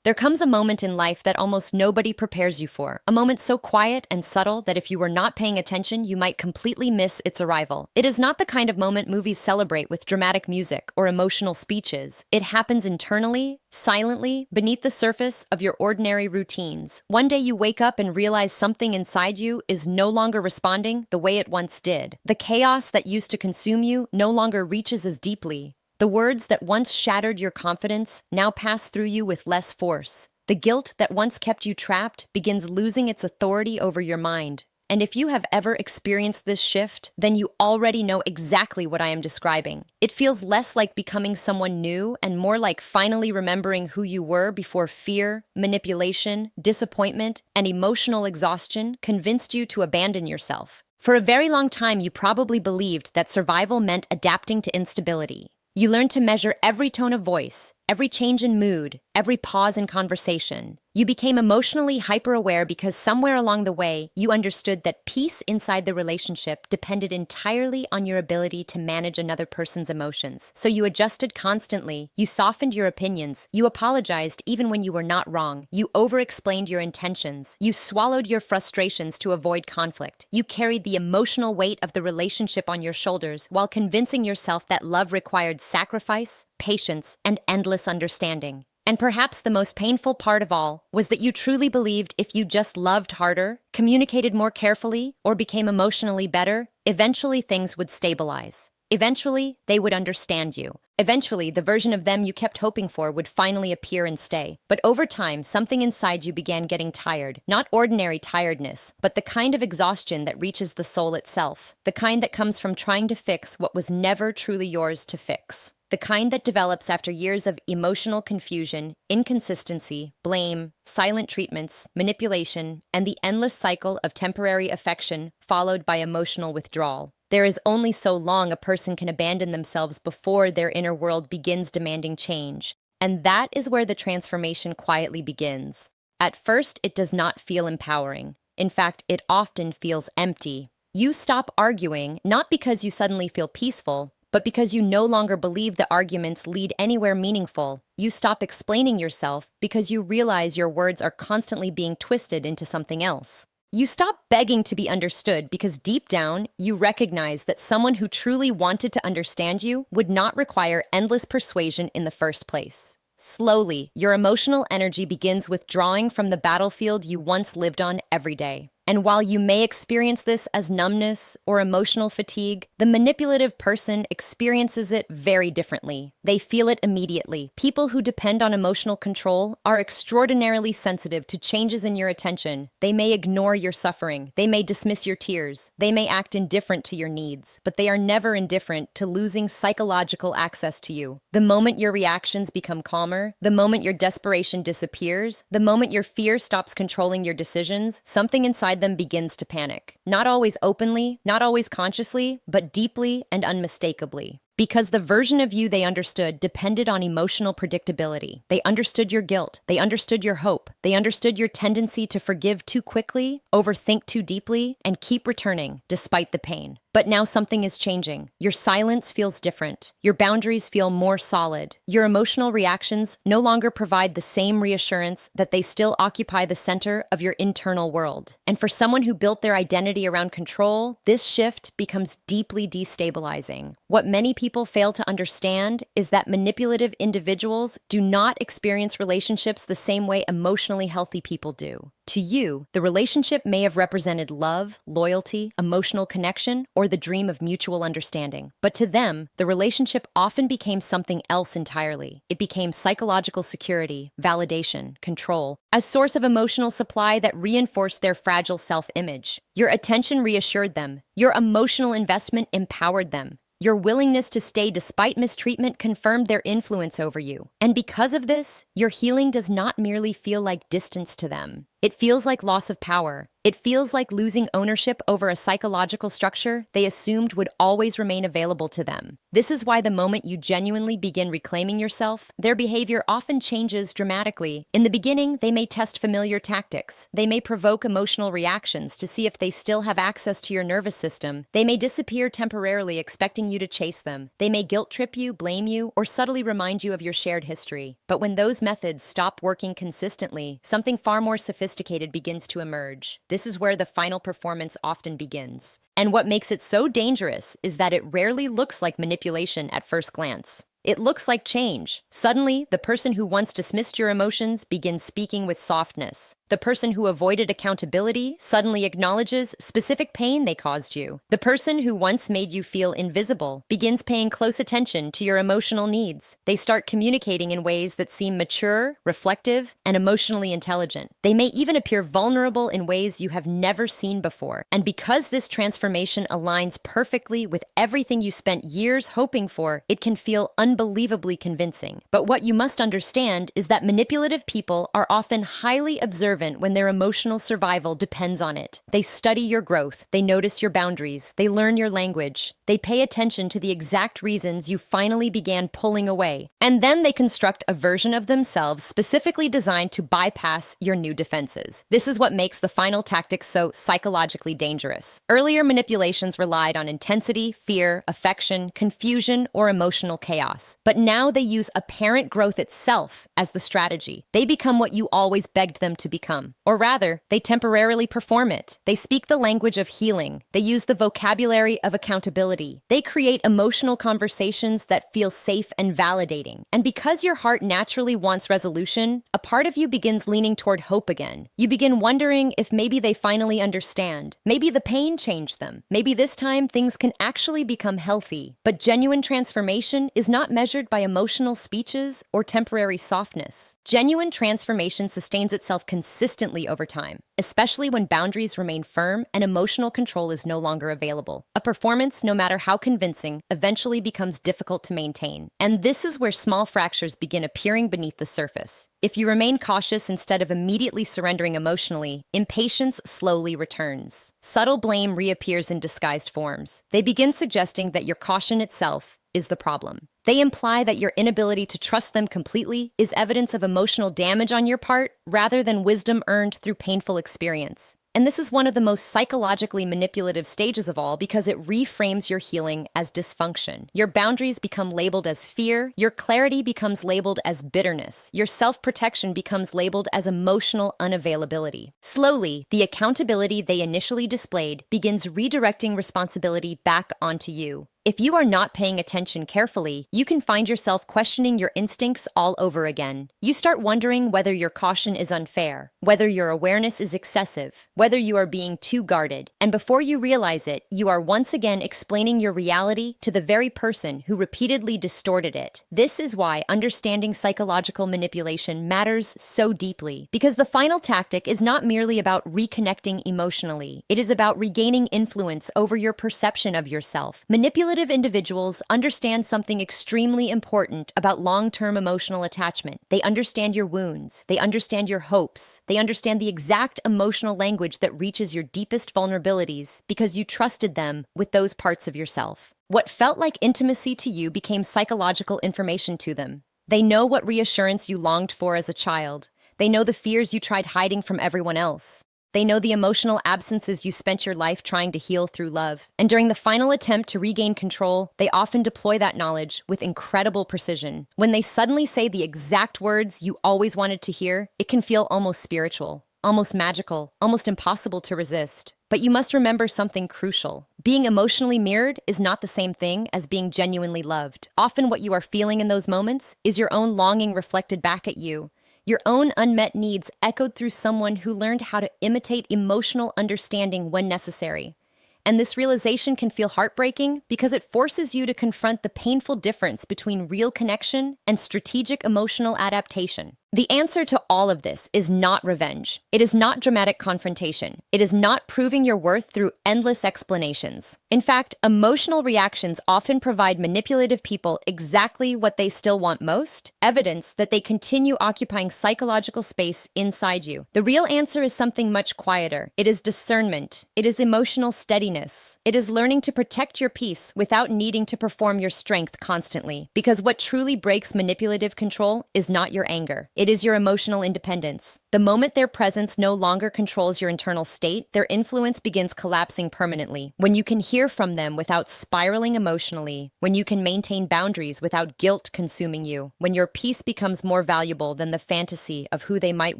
There comes a moment in life that almost nobody prepares you for, a moment so quiet and subtle that if you were not paying attention, you might completely miss its arrival. It is not the kind of moment movies celebrate with dramatic music or emotional speeches. It happens internally, silently, beneath the surface of your ordinary routines. One day you wake up and realize something inside you is no longer responding the way it once did. The chaos that used to consume you no longer reaches as deeply. The words that once shattered your confidence now pass through you with less force. The guilt that once kept you trapped begins losing its authority over your mind. And if you have ever experienced this shift, then you already know exactly what I am describing. It feels less like becoming someone new and more like finally remembering who you were before fear, manipulation, disappointment, and emotional exhaustion convinced you to abandon yourself. For a very long time, you probably believed that survival meant adapting to instability. You learned to measure every tone of voice, every change in mood, every pause in conversation. You became emotionally hyper-aware because somewhere along the way, you understood that peace inside the relationship depended entirely on your ability to manage another person's emotions. So you adjusted constantly, you softened your opinions, you apologized even when you were not wrong, you over-explained your intentions, you swallowed your frustrations to avoid conflict. You carried the emotional weight of the relationship on your shoulders while convincing yourself that love required sacrifice, patience, and endless understanding. And perhaps the most painful part of all was that you truly believed if you just loved harder, communicated more carefully, or became emotionally better, eventually things would stabilize. Eventually, they would understand you. Eventually, the version of them you kept hoping for would finally appear and stay. But over time, something inside you began getting tired. Not ordinary tiredness, but the kind of exhaustion that reaches the soul itself. The kind that comes from trying to fix what was never truly yours to fix. The kind that develops after years of emotional confusion, inconsistency, blame, silent treatments, manipulation, and the endless cycle of temporary affection followed by emotional withdrawal. There is only so long a person can abandon themselves before their inner world begins demanding change, and that is where the transformation quietly begins. At first, it does not feel empowering. In fact, it often feels empty. You stop arguing, not because you suddenly feel peaceful, but because you no longer believe the arguments lead anywhere meaningful. You stop explaining yourself because you realize your words are constantly being twisted into something else. You stop begging to be understood because deep down, you recognize that someone who truly wanted to understand you would not require endless persuasion in the first place. Slowly, your emotional energy begins withdrawing from the battlefield you once lived on every day. And while you may experience this as numbness or emotional fatigue, the manipulative person experiences it very differently. They feel it immediately. People who depend on emotional control are extraordinarily sensitive to changes in your attention. They may ignore your suffering. They may dismiss your tears. They may act indifferent to your needs, but they are never indifferent to losing psychological access to you. The moment your reactions become calmer, the moment your desperation disappears, the moment your fear stops controlling your decisions, something inside them begins to panic. Not always openly, not always consciously, but deeply and unmistakably. Because the version of you they understood depended on emotional predictability. They understood your guilt. They understood your hope. They understood your tendency to forgive too quickly, overthink too deeply, and keep returning despite the pain. But now something is changing. Your silence feels different. Your boundaries feel more solid. Your emotional reactions no longer provide the same reassurance that they still occupy the center of your internal world. And for someone who built their identity around control, this shift becomes deeply destabilizing. What many people fail to understand is that manipulative individuals do not experience relationships the same way emotionally healthy people do. To you, the relationship may have represented love, loyalty, emotional connection, or the dream of mutual understanding. But to them, the relationship often became something else entirely. It became psychological security, validation, control, a source of emotional supply that reinforced their fragile self-image. Your attention reassured them. Your emotional investment empowered them. Your willingness to stay despite mistreatment confirmed their influence over you. And because of this, your healing does not merely feel like distance to them. It feels like loss of power. It feels like losing ownership over a psychological structure they assumed would always remain available to them. This is why the moment you genuinely begin reclaiming yourself, their behavior often changes dramatically. In the beginning, they may test familiar tactics. They may provoke emotional reactions to see if they still have access to your nervous system. They may disappear temporarily, expecting you to chase them. They may guilt trip you, blame you, or subtly remind you of your shared history. But when those methods stop working consistently, something far more sophisticated begins to emerge. This is where the final performance often begins. And what makes it so dangerous is that it rarely looks like manipulation at first glance. It looks like change. Suddenly, the person who once dismissed your emotions begins speaking with softness. The person who avoided accountability suddenly acknowledges specific pain they caused you. The person who once made you feel invisible begins paying close attention to your emotional needs. They start communicating in ways that seem mature, reflective, and emotionally intelligent. They may even appear vulnerable in ways you have never seen before. And because this transformation aligns perfectly with everything you spent years hoping for, it can feel unbelievably convincing. But what you must understand is that manipulative people are often highly observant when their emotional survival depends on it. They study your growth, they notice your boundaries, they learn your language, they pay attention to the exact reasons you finally began pulling away, and then they construct a version of themselves specifically designed to bypass your new defenses. This is what makes the final tactic so psychologically dangerous. Earlier manipulations relied on intensity, fear, affection, confusion, or emotional chaos. But now they use apparent growth itself as the strategy. They become what you always begged them to become. Or rather, they temporarily perform it. They speak the language of healing. They use the vocabulary of accountability. They create emotional conversations that feel safe and validating. And because your heart naturally wants resolution, a part of you begins leaning toward hope again. You begin wondering if maybe they finally understand. Maybe the pain changed them. Maybe this time things can actually become healthy. But genuine transformation is not measured by emotional speeches or temporary softness. Genuine transformation sustains itself consistently over time, especially when boundaries remain firm and emotional control is no longer available. A performance, no matter how convincing, eventually becomes difficult to maintain. And this is where small fractures begin appearing beneath the surface. If you remain cautious instead of immediately surrendering emotionally, impatience slowly returns. Subtle blame reappears in disguised forms. They begin suggesting that your caution itself is the problem. They imply that your inability to trust them completely is evidence of emotional damage on your part rather than wisdom earned through painful experience. And this is one of the most psychologically manipulative stages of all because it reframes your healing as dysfunction. Your boundaries become labeled as fear, your clarity becomes labeled as bitterness, your self-protection becomes labeled as emotional unavailability. Slowly, the accountability they initially displayed begins redirecting responsibility back onto you. If you are not paying attention carefully, you can find yourself questioning your instincts all over again. You start wondering whether your caution is unfair, whether your awareness is excessive, whether you are being too guarded. And before you realize it, you are once again explaining your reality to the very person who repeatedly distorted it. This is why understanding psychological manipulation matters so deeply, because the final tactic is not merely about reconnecting emotionally. It is about regaining influence over your perception of yourself. Manipulative individuals understand something extremely important about long-term emotional attachment. They understand your wounds. They understand your hopes. They understand the exact emotional language that reaches your deepest vulnerabilities because you trusted them with those parts of yourself. What felt like intimacy to you became psychological information to them. They know what reassurance you longed for as a child. They know the fears you tried hiding from everyone else. They know the emotional absences you spent your life trying to heal through love. And during the final attempt to regain control, they often deploy that knowledge with incredible precision. When they suddenly say the exact words you always wanted to hear, it can feel almost spiritual, almost magical, almost impossible to resist. But you must remember something crucial. Being emotionally mirrored is not the same thing as being genuinely loved. Often what you are feeling in those moments is your own longing reflected back at you. Your own unmet needs echoed through someone who learned how to imitate emotional understanding when necessary. And this realization can feel heartbreaking because it forces you to confront the painful difference between real connection and strategic emotional adaptation. The answer to all of this is not revenge. It is not dramatic confrontation. It is not proving your worth through endless explanations. In fact, emotional reactions often provide manipulative people exactly what they still want most: evidence that they continue occupying psychological space inside you. The real answer is something much quieter. It is discernment. It is emotional steadiness. It is learning to protect your peace without needing to perform your strength constantly. Because what truly breaks manipulative control is not your anger. It is your emotional independence. The moment their presence no longer controls your internal state, their influence begins collapsing permanently. When you can hear from them without spiraling emotionally, when you can maintain boundaries without guilt consuming you, when your peace becomes more valuable than the fantasy of who they might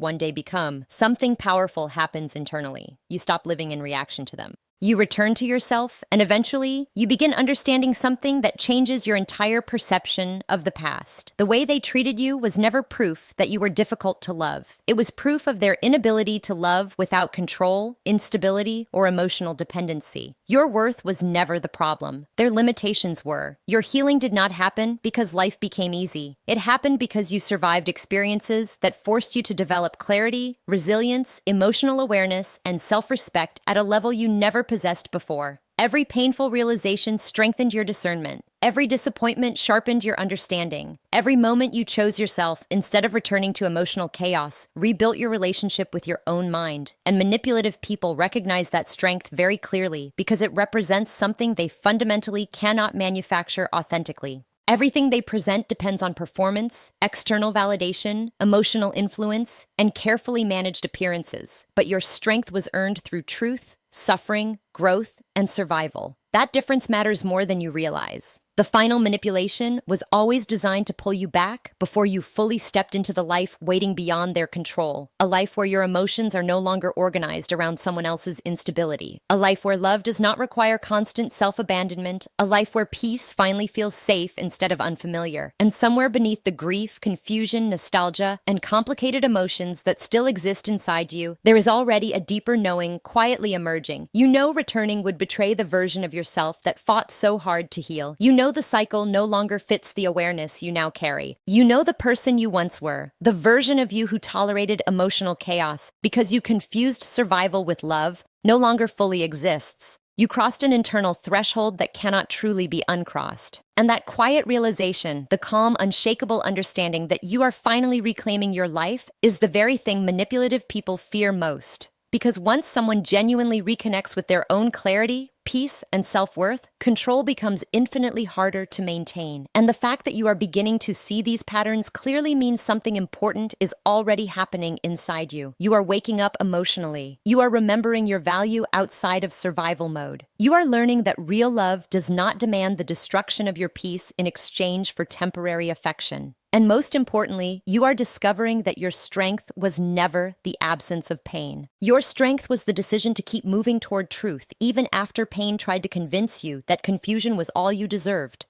one day become, something powerful happens internally. You stop living in reaction to them. You return to yourself, and eventually, you begin understanding something that changes your entire perception of the past. The way they treated you was never proof that you were difficult to love. It was proof of their inability to love without control, instability, or emotional dependency. Your worth was never the problem. Their limitations were. Your healing did not happen because life became easy. It happened because you survived experiences that forced you to develop clarity, resilience, emotional awareness, and self-respect at a level you never possessed before. Every painful realization strengthened your discernment. Every disappointment sharpened your understanding. Every moment you chose yourself instead of returning to emotional chaos rebuilt your relationship with your own mind. And manipulative people recognize that strength very clearly because it represents something they fundamentally cannot manufacture authentically. Everything they present depends on performance, external validation, emotional influence, and carefully managed appearances. But your strength was earned through truth, suffering, growth, and survival. That difference matters more than you realize. The final manipulation was always designed to pull you back before you fully stepped into the life waiting beyond their control. A life where your emotions are no longer organized around someone else's instability. A life where love does not require constant self-abandonment. A life where peace finally feels safe instead of unfamiliar. And somewhere beneath the grief, confusion, nostalgia, and complicated emotions that still exist inside you, there is already a deeper knowing quietly emerging. You know returning would betray the version of yourself that fought so hard to heal. You know the cycle no longer fits the awareness you now carry. You know the person you once were, the version of you who tolerated emotional chaos because you confused survival with love, no longer fully exists. You crossed an internal threshold that cannot truly be uncrossed. And that quiet realization, the calm, unshakable understanding that you are finally reclaiming your life, is the very thing manipulative people fear most. Because once someone genuinely reconnects with their own clarity, peace, and self-worth, control becomes infinitely harder to maintain. And the fact that you are beginning to see these patterns clearly means something important is already happening inside you. You are waking up emotionally. You are remembering your value outside of survival mode. You are learning that real love does not demand the destruction of your peace in exchange for temporary affection. And most importantly, you are discovering that your strength was never the absence of pain. Your strength was the decision to keep moving toward truth, even after pain tried to convince you that confusion was all you deserved.